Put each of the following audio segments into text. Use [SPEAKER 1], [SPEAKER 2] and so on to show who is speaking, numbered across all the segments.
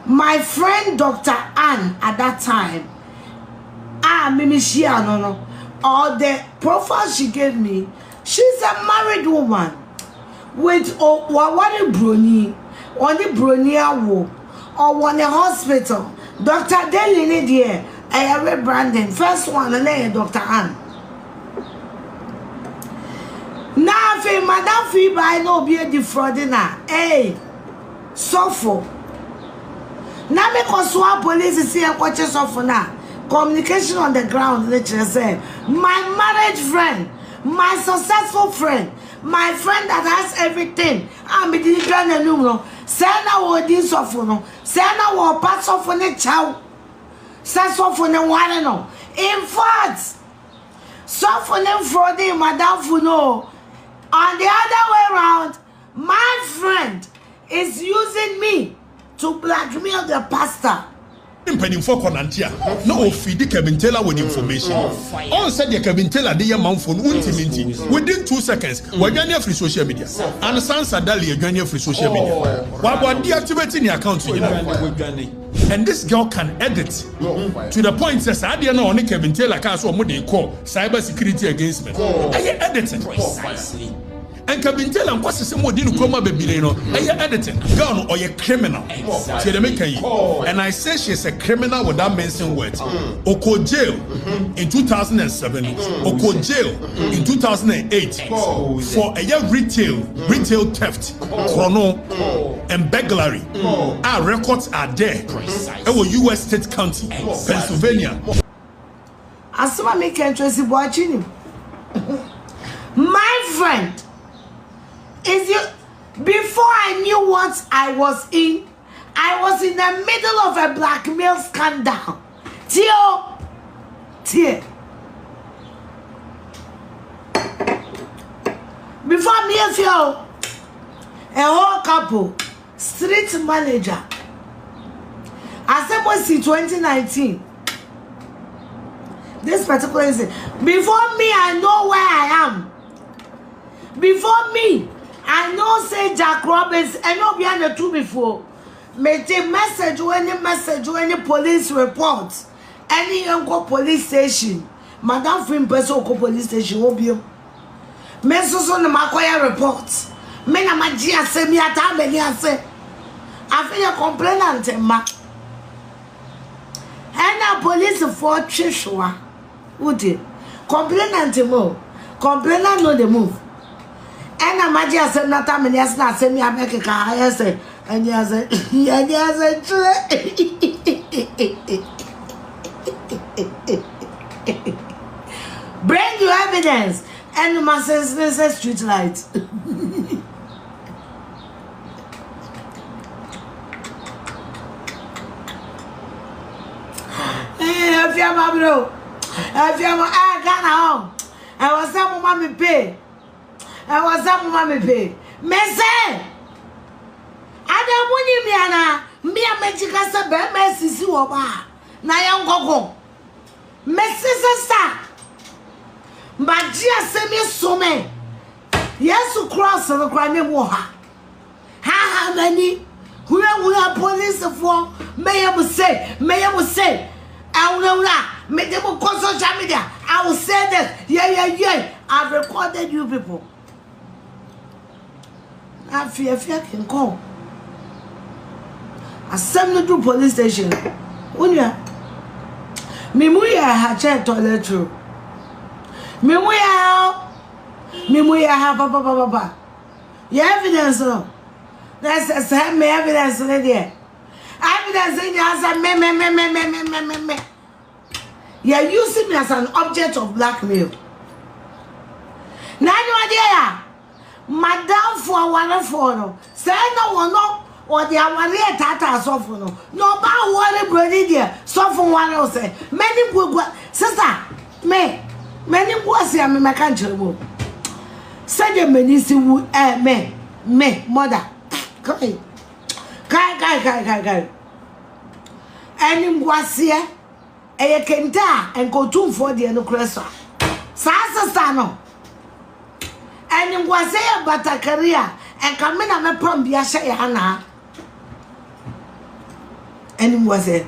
[SPEAKER 1] My friend Dr. Ann at that time, no, or the profile she gave me, she's a married woman with one brony, one bronia or one hospital. Dr. Daly, dear, I have a Brandon, first one, and then Dr. Ann. Now, if Madame Phoebe, I know be a defrauding her. Hey, suffer. Now, because one police is here, watches off for now. Communication on the ground, literally say, my marriage friend, my successful friend, my friend that has everything. I'm a grand numero. Send our this off no. Send our parts off on the chow. Send off on the one no. In fact, so for them frauding Madame Funo. On the other way around, my friend is using me to blackmail the pastor.
[SPEAKER 2] Penny for Conantia, no feed the Kevin Taylor with information. All said the Kevin Taylor, the amount for intimacy within 2 seconds. We're going free social media. And Sansa Daly, you're going free social media. While we're deactivating the account, and this girl can edit to the point says, I didn't know only Kevin Taylor cast what they call cyber security against me. I editing precisely. And Kevin Taylor, what's the same didn't come up baby, editing gun or a criminal. And I say she's a criminal with that mention word. Oko jail in 2007, Oko jail in 2008 for a retail theft, chrono and burglary. Our records are there. Our US State County, Pennsylvania.
[SPEAKER 1] As soon as I can Tracy watching him. My friend. Is you before I knew what I was in the middle of a blackmail scandal. Tie. Before me and a whole couple, street manager. I said was in 2019. This particular is before me, I know where I am. Before me, I know say Jack Robbins and no be the two before. Make a message or any police report. Any young police station. Madame Film person police station will be. Mesos on the Makoya report. Men a magia say me at Abenia say. I feel a complainant ma. And a police for Chishwa. Would it? Complainant mo. Complainant no the move. And a magia said not a many as not send me a make a car. I say, and yes, bring your evidence and you must say street lights. If you're my bro, if you're my home, I was some mommy pay. I was some mommy pay. Messy. I don't want you, me a magic as a bad messy, you are. Now, go. Messy sister. But just send me so many. Yes, to cross the crime water. How many? Who are police for? May I say, I will not make them go social media. I will say that, yeah. I've recorded you people. I fear can call. I send you to police station. When you Mimuya had checked toilet through. Mimuya have papa. Your evidence, no. That's a same evidence in there. Evidence in the answer, me. You're using me as an object of blackmail. Now you idea. Madame for one for no. Say no one no. Or the aware tata suffer no. No ba worry brother dear. Suffer one else say. Many go sister. Many go say me can trouble. Say the many see me mother. Kai. And was here. E kenta and go to for the no cressa. Sister no. And was say about a career and come in and a prom be a shay hana. and him was a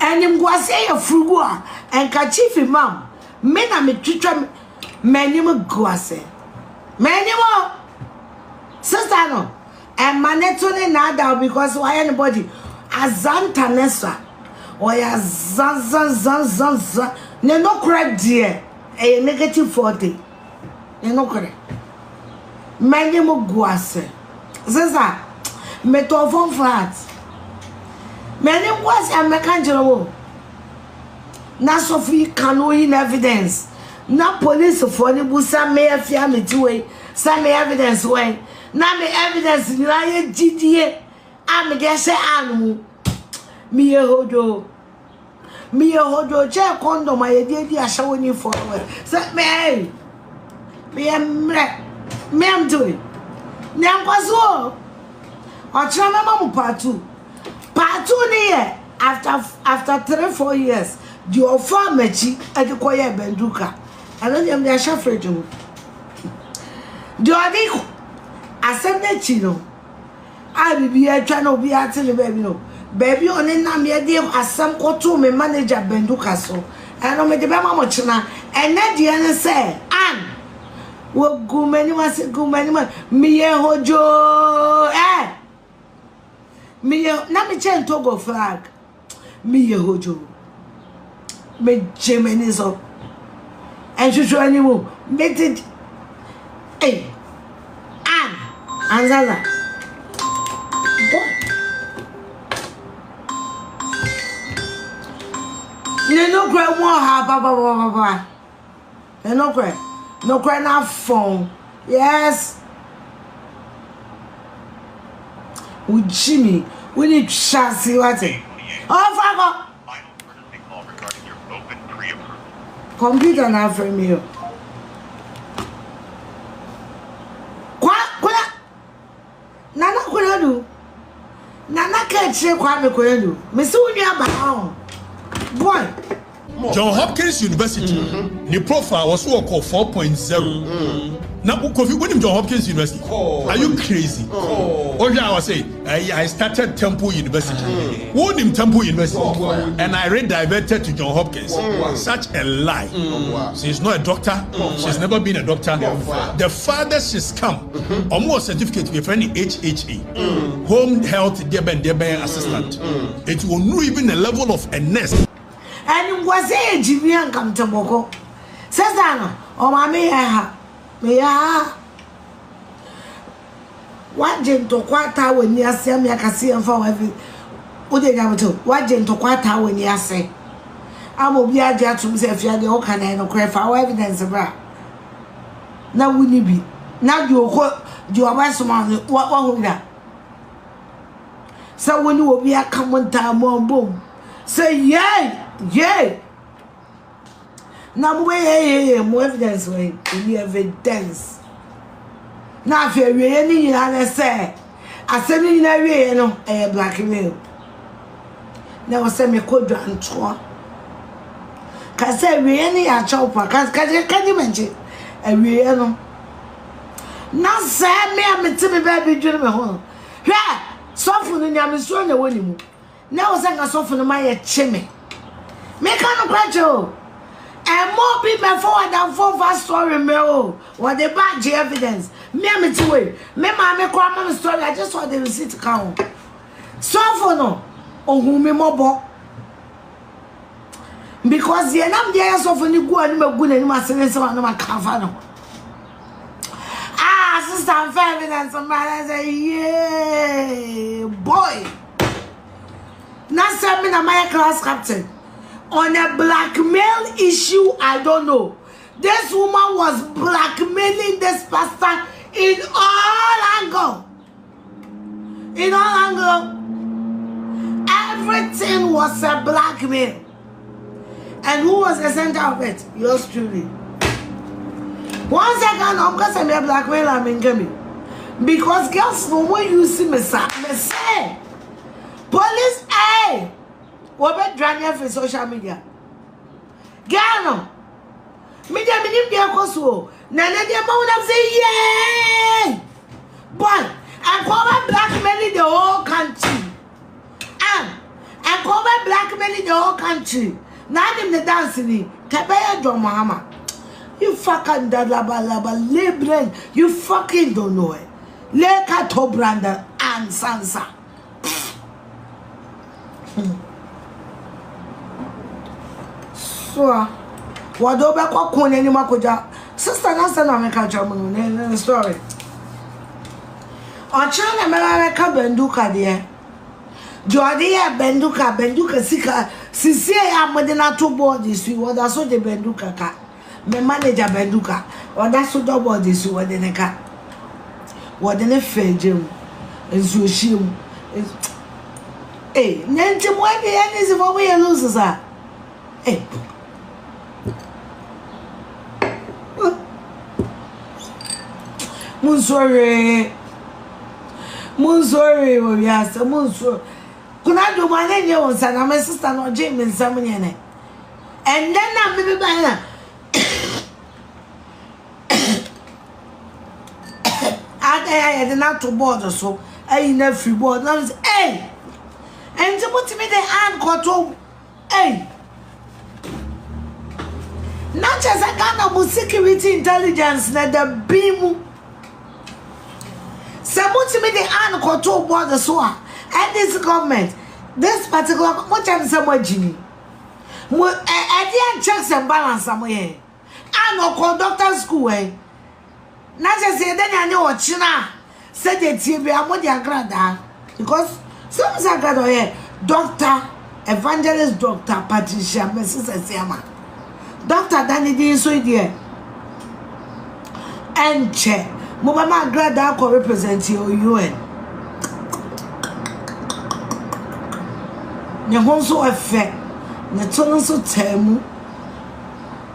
[SPEAKER 1] and him was a frugua and kachief imam. Men are me treacher many more guase. Many more sister no and manetone nada because why anybody azanta nessa or ya zan no correct dear a negative 40 no correct many more guase sister me to phone flat many was a mechanical na sofi cano in evidence na police for ni busa me afia me tiwe sa me evidence way na me evidence ni la ye gidie am de se anu mi ye hodo che condom aye di ashawo ni for say me am doing nyam kwaso o chira me mamu part 2 ni after 3-4 years the offer mechi edikoye benduka alo dem dey shafre jumu the odi asem chi no abibi atwa no bi atele baby no baby oni na me dey asem koto me manager benduka so eno me dey be ma mo china ene de ne say an wo gumani mi ye hojo mi ye na me chen togo flag mi ye hojo me Germany so and you show anymore me did hey and Zaza you know cry one ha baba you know cry na phone yes with Jimmy we need chassis what it oh fuck computer na for me. Kwa nana kuna do. Nana ka che kwa me kuna do. Me se uni aba on. Boy.
[SPEAKER 2] John Hopkins University. The profile was what called 4.0. Now, when John Hopkins University, are you crazy? Oh, yeah, I was saying, I started Temple University. Won him Temple University, and I rediverted to John Hopkins. Such a lie. She's not a doctor. She's never been a doctor. The farthest she's come, almost certificate with any HHE, home health deben assistant. It will not even a level of a nurse.
[SPEAKER 1] And was a Jimian come to Moko. Says Anna, oh, my me what gento kwata when you say me akase am for every o de ga to what gento kwata when you say am obi ade atum say afia de o kan no kra fa evidence bra na wuni bi na di okọ di oba so ma wa hu da so when you obi akamanta mo bom say yeah na mo mo evidence we any evidence na fe we ni na say asemi na we no blackmail na wo say me kodu anto ka say we ni ya chopa ka di menje we no na say me amete baby dwene me ho hwe sofu no nya me so na woni mu na wo say ka sofu no ma ye cheme me ka no kwacho and more people forward than 4 story me oh what the badge evidence me am it way me ma me kwa mama story I just saw the receipt count so for no ohun me mobo because the nam there so for ni go ani magu na ni ma sele se ma kafa no sister evidence man say yeah boy na say me na my class captain on a blackmail issue, I don't know. This woman was blackmailing this pastor in all angle. In all angle. Everything was a blackmail. And who was the center of it? Yours truly. 1 second, I'm going to say blackmail, I'm in coming. Because girls know when you see me say, police, hey! What about driving for social media? Gano, media minim dia koso. Nana dia mau na say yeah. Boy, and come blackmailing the whole country. And cover blackmailing the whole country. Now them the dancing. Kabaya John Mahama. You fucking laba libren. You fucking don't know it. Leka to branda and sansa. So wadoba kwa kone ni makoja. Sister nasa na meka jamu ne story. Ochana meka benduka de. Jodi ya benduka sika sisi ya modena to board isu wada so de benduka ka. Me manager benduka wada so do board isu wada ne ka. Wada ne fejem ensu shim. Eh, nenti mo ebe ya nisi fo we lose sa. Eh. Munsorry, we are some munsor. Kuna do mane nye won sana my sister no Jane nsam nye ne. And then na me be na. I had not to board so. I na free board. Now hey. And to put me the hand control. Hey. Not just a kind of security intelligence na the beam. Sabut me the hand control board so. And this government, this particular much I'm somewhere Jimmy. I didn't checks and balance somewhere. I know conductor school eh. Not just say then I know what China said the TV I'm what their grada because some are got here Doctor Evangelist Doctor Patricia Mrs. Siama. Doctor Danny D so dear. And check. Mama grada ko represent you UN. Ne honso efe ne tono so temu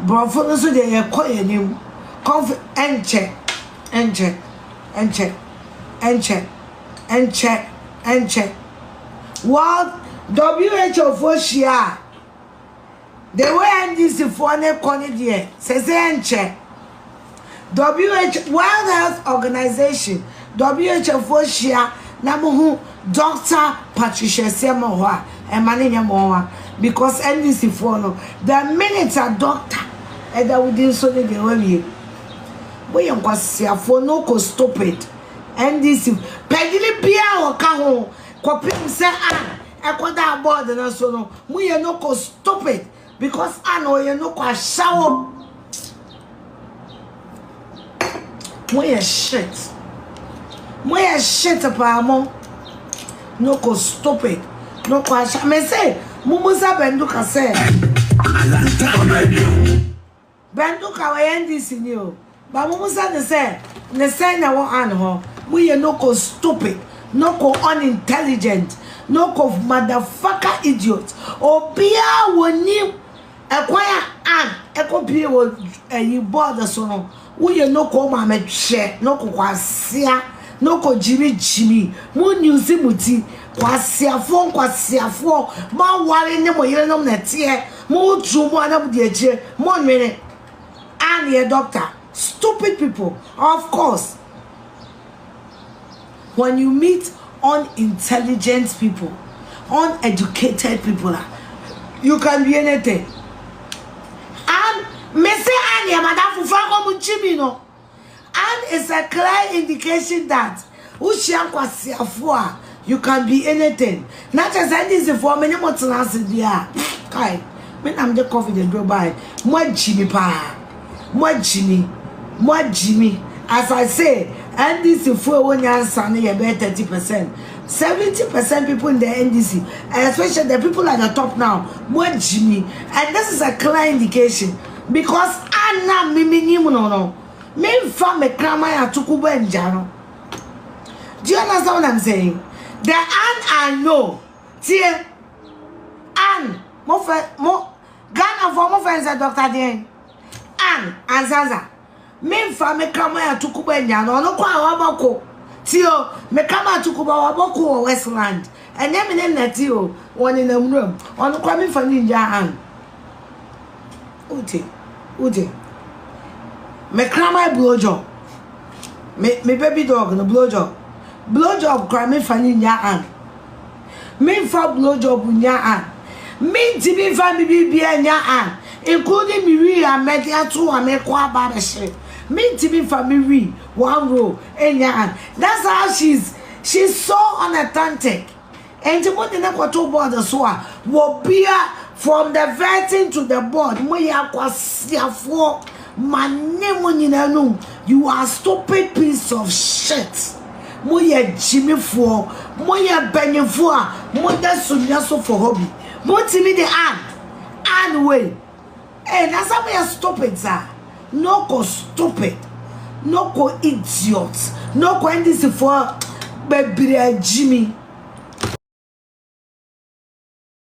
[SPEAKER 1] brofo no so de ye koyenim conf enche World WHO for share the way this for ne koni de say enche World Health Organization WHO for share na mo Dr. Patricia Semowa and Manina Moa because NDC for no the minutes a doctor and that we didn't so the way we are for no co stop it NDC Peggy Pia or Caho copying say I got that board and so no we are no co stop it because I know you no co shower we are shit apamo no ko stop it no kwasha me say mumusa benduka say benduka we NDC ni o ba mumusa ne say na won an ho we no ko stop it no ko unintelligent no ko motherfucker idiot obia woni ekwaya an ekopie wo eyi board so no we no ko ma me hwe no ko kwasia no ko jimi mu news muti kwasiafo ma ware ne mo yere nom na tie mu tu mo anabu de agie mo nwene and your doctor stupid people of course when you meet unintelligent people uneducated people you can be anything and me say and your madam fu ko mu jimi no. And it's a clear indication that you can be anything. Not just anything for many more class there. Kai, when I'm the coffee the go by, more Jimmy pa, more Jimmy. As I say, and this is for 1 year Sunday about 30%. 70% people in the NDC, especially the people at the top now, more Jimmy. And this is a clear indication because I'm not no. Me from me grandma ya tukuba njano. Do you understand what I'm saying? The I know. Tie Anne mo Ghana for mo friends Dr. Dien. Anne Anzaza. Me from me grandma ya tukuba njano. No kwa wabako. Tio me grandma tukuba wabako Westland. And them in na tio one in the room. On kwa me from ninja Anne. Ute. Me cry my blowjob. Me baby dog no blowjob. blowjob crime fani nya an me for blowjob nya an me tibi fa me bibia nya an including me wi amedia to ameko aba be she me tibi fa me wi one row nya an. That's how she's so unauthentic. And you put in a quarter board as well will be from the vetting to the board you are stupid piece of shit. Moya Jimmy for Moya Benny for Moda Sunyaso for hobby. Motimi the and way. And as I am stupid, sir. No go stupid, no go idiot, no go this for baby Jimmy.